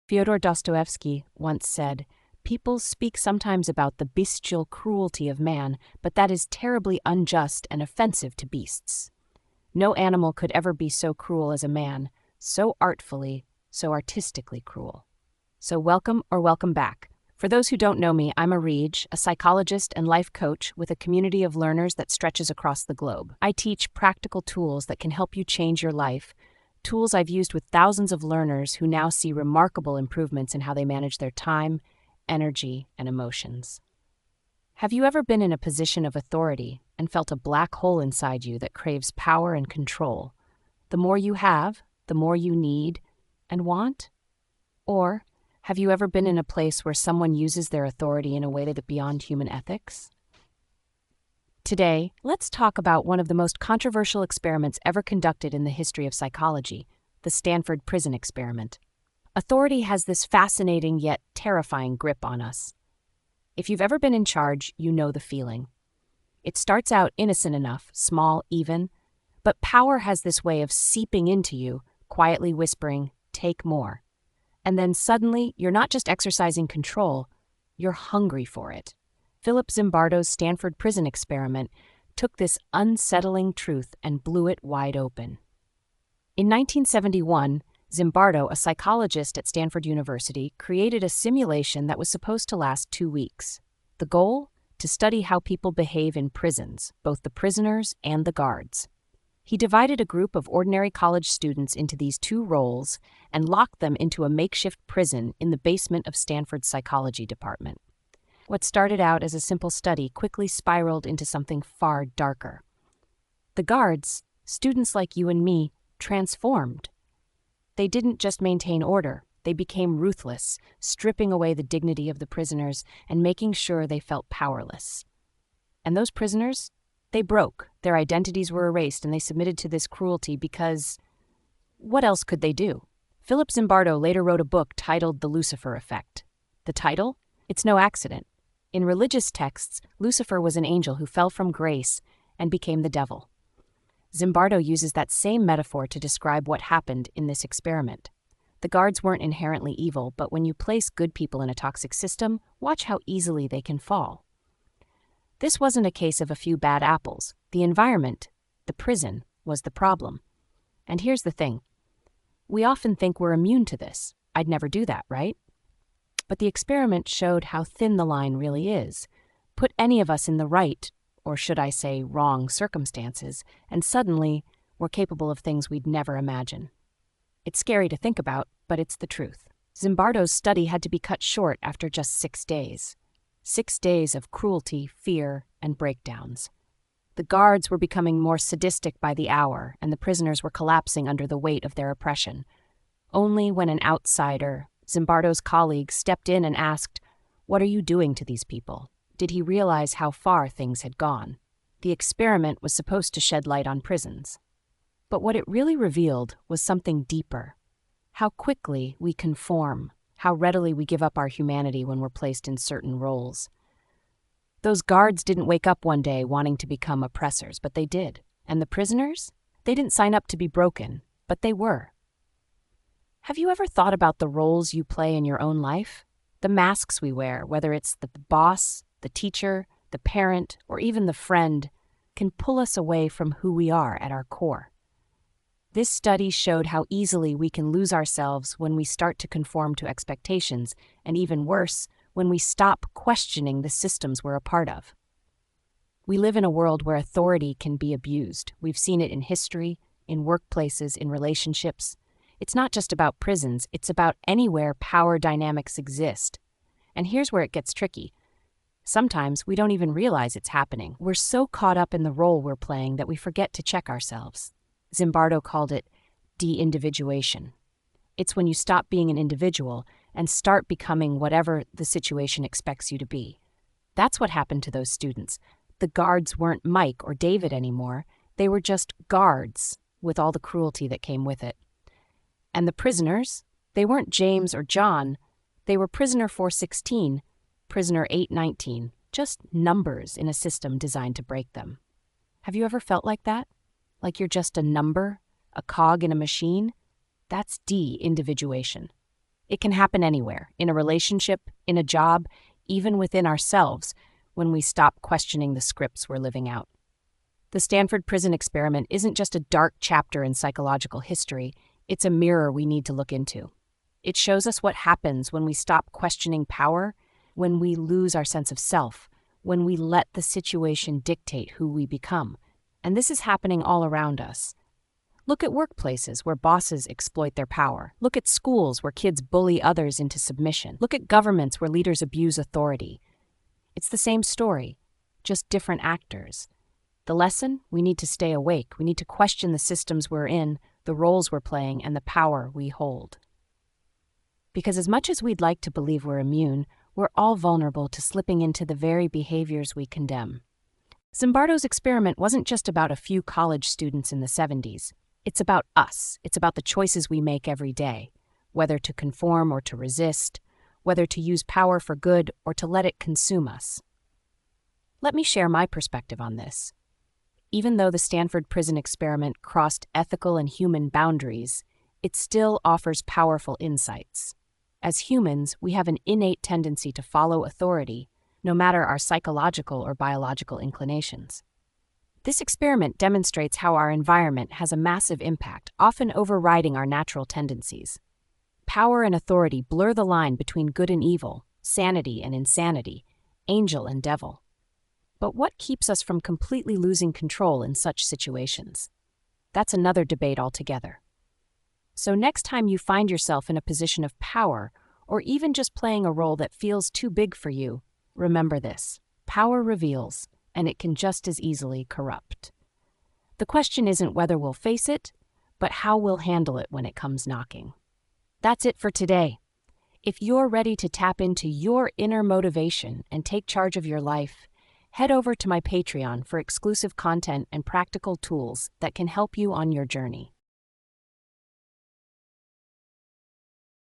Fyodor Dostoevsky once said, "People speak sometimes about the bestial cruelty of man, but that is terribly unjust and offensive to beasts. No animal could ever be so cruel as a man, so artfully, so artistically cruel." So welcome or welcome back. For those who don't know me, I'm Arij, a psychologist and life coach with a community of learners that stretches across the globe. I teach practical tools that can help you change your life, tools I've used with thousands of learners who now see remarkable improvements in how they manage their time, energy, and emotions. Have you ever been in a position of authority and felt a black hole inside you that craves power and control? The more you have, the more you need and want? Or have you ever been in a place where someone uses their authority in a way that's beyond human ethics? Today, let's talk about one of the most controversial experiments ever conducted in the history of psychology, the Stanford Prison Experiment. Authority has this fascinating yet terrifying grip on us. If you've ever been in charge, you know the feeling. It starts out innocent enough, small, even, but power has this way of seeping into you, quietly whispering, "Take more." And then suddenly, you're not just exercising control, you're hungry for it. Philip Zimbardo's Stanford Prison Experiment took this unsettling truth and blew it wide open. In 1971, Zimbardo, a psychologist at Stanford University, created a simulation that was supposed to last 2 weeks. The goal? To study how people behave in prisons, both the prisoners and the guards. He divided a group of ordinary college students into these two roles and locked them into a makeshift prison in the basement of Stanford's psychology department. What started out as a simple study quickly spiraled into something far darker. The guards, students like you and me, transformed. They didn't just maintain order, they became ruthless, stripping away the dignity of the prisoners and making sure they felt powerless. And those prisoners? They broke, their identities were erased, and they submitted to this cruelty because what else could they do? Philip Zimbardo later wrote a book titled The Lucifer Effect. The title? It's no accident. In religious texts, Lucifer was an angel who fell from grace and became the devil. Zimbardo uses that same metaphor to describe what happened in this experiment. The guards weren't inherently evil, but when you place good people in a toxic system, watch how easily they can fall. This wasn't a case of a few bad apples. The environment, the prison, was the problem. And here's the thing. We often think we're immune to this. I'd never do that, right? But the experiment showed how thin the line really is. Put any of us in the right, or should I say wrong, circumstances, and suddenly we're capable of things we'd never imagine. It's scary to think about, but it's the truth. Zimbardo's study had to be cut short after just 6 days. 6 days of cruelty, fear, and breakdowns. The guards were becoming more sadistic by the hour, and the prisoners were collapsing under the weight of their oppression. Only when an outsider, Zimbardo's colleague, stepped in and asked, "What are you doing to these people?" did he realize how far things had gone. The experiment was supposed to shed light on prisons. But what it really revealed was something deeper. How quickly we conform. How readily we give up our humanity when we're placed in certain roles. Those guards didn't wake up one day wanting to become oppressors, but they did. And the prisoners? They didn't sign up to be broken, but they were. Have you ever thought about the roles you play in your own life? The masks we wear, whether it's the boss, the teacher, the parent, or even the friend, can pull us away from who we are at our core. This study showed how easily we can lose ourselves when we start to conform to expectations, and even worse, when we stop questioning the systems we're a part of. We live in a world where authority can be abused. We've seen it in history, in workplaces, in relationships. It's not just about prisons, it's about anywhere power dynamics exist. And here's where it gets tricky. Sometimes we don't even realize it's happening. We're so caught up in the role we're playing that we forget to check ourselves. Zimbardo called it de-individuation. It's when you stop being an individual and start becoming whatever the situation expects you to be. That's what happened to those students. The guards weren't Mike or David anymore. They were just guards with all the cruelty that came with it. And the prisoners, they weren't James or John. They were prisoner 416, prisoner 819, just numbers in a system designed to break them. Have you ever felt like that? Like you're just a number, a cog in a machine? That's de-individuation. It can happen anywhere, in a relationship, in a job, even within ourselves, when we stop questioning the scripts we're living out. The Stanford Prison Experiment isn't just a dark chapter in psychological history, it's a mirror we need to look into. It shows us what happens when we stop questioning power, when we lose our sense of self, when we let the situation dictate who we become. And this is happening all around us. Look at workplaces where bosses exploit their power. Look at schools where kids bully others into submission. Look at governments where leaders abuse authority. It's the same story, just different actors. The lesson? We need to stay awake. We need to question the systems we're in, the roles we're playing, and the power we hold. Because as much as we'd like to believe we're immune, we're all vulnerable to slipping into the very behaviors we condemn. Zimbardo's experiment wasn't just about a few college students in the 70s. It's about us. It's about the choices we make every day, whether to conform or to resist, whether to use power for good or to let it consume us. Let me share my perspective on this. Even though the Stanford Prison Experiment crossed ethical and human boundaries, it still offers powerful insights. As humans, we have an innate tendency to follow authority, no matter our psychological or biological inclinations. This experiment demonstrates how our environment has a massive impact, often overriding our natural tendencies. Power and authority blur the line between good and evil, sanity and insanity, angel and devil. But what keeps us from completely losing control in such situations? That's another debate altogether. So next time you find yourself in a position of power, or even just playing a role that feels too big for you, remember this: power reveals, and it can just as easily corrupt. The question isn't whether we'll face it, but how we'll handle it when it comes knocking. That's it for today. If you're ready to tap into your inner motivation and take charge of your life, head over to my Patreon for exclusive content and practical tools that can help you on your journey.